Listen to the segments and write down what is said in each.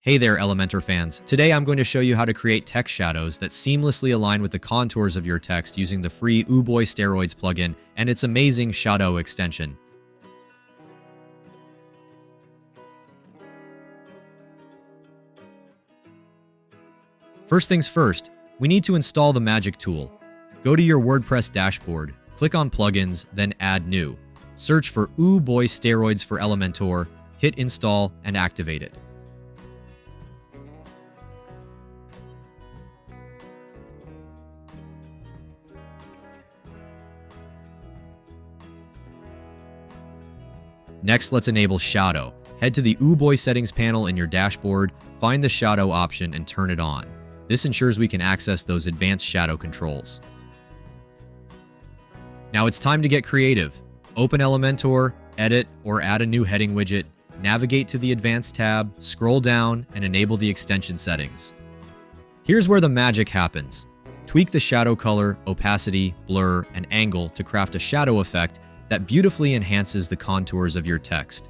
Hey there, Elementor fans. Today I'm going to show you how to create text shadows that seamlessly align with the contours of your text using the free OoohBoi Steroids plugin and its amazing SHADOUGH extension. First things first, we need to install the magic tool. Go to your WordPress dashboard, click on Plugins, then Add New. Search for OoohBoi Steroids for Elementor, hit Install, and activate it. Next, let's enable Shadow. Head to the OoohBoi settings panel in your dashboard, find the Shadow option, and turn it on. This ensures we can access those advanced shadow controls. Now it's time to get creative. Open Elementor, edit, or add a new heading widget, navigate to the Advanced tab, scroll down, and enable the extension settings. Here's where the magic happens. Tweak the shadow color, opacity, blur, and angle to craft a shadow effect that beautifully enhances the contours of your text.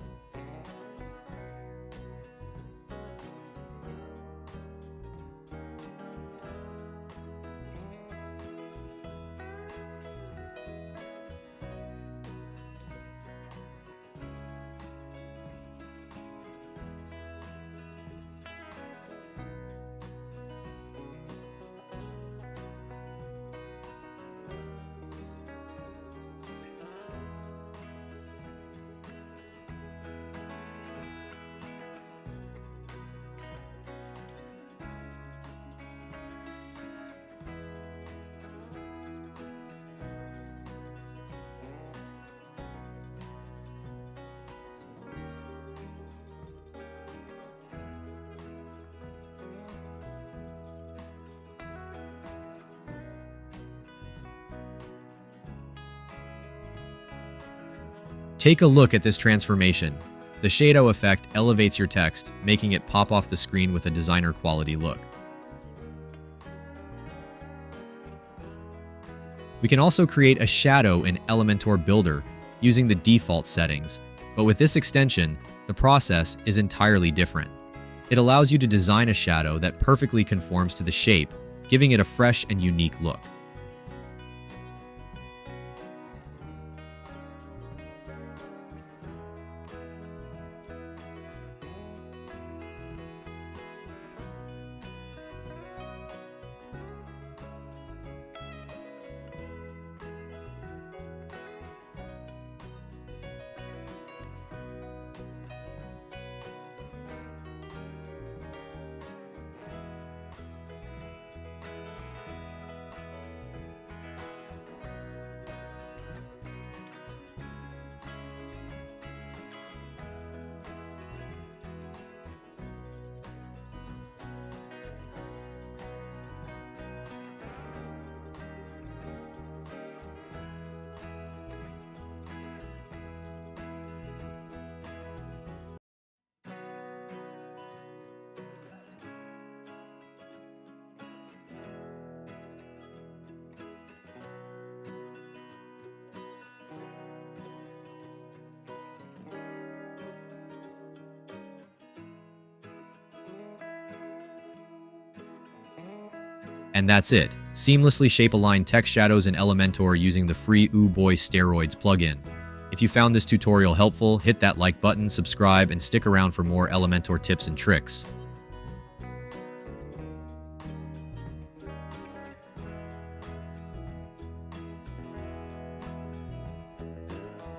Take a look at this transformation. The shadow effect elevates your text, making it pop off the screen with a designer quality look. We can also create a shadow in Elementor Builder using the default settings, but with this extension, the process is entirely different. It allows you to design a shadow that perfectly conforms to the shape, giving it a fresh and unique look. And that's it. Seamlessly shape-align text shadows in Elementor using the free OoohBoi Steroids plugin. If you found this tutorial helpful, hit that like button, subscribe, and stick around for more Elementor tips and tricks.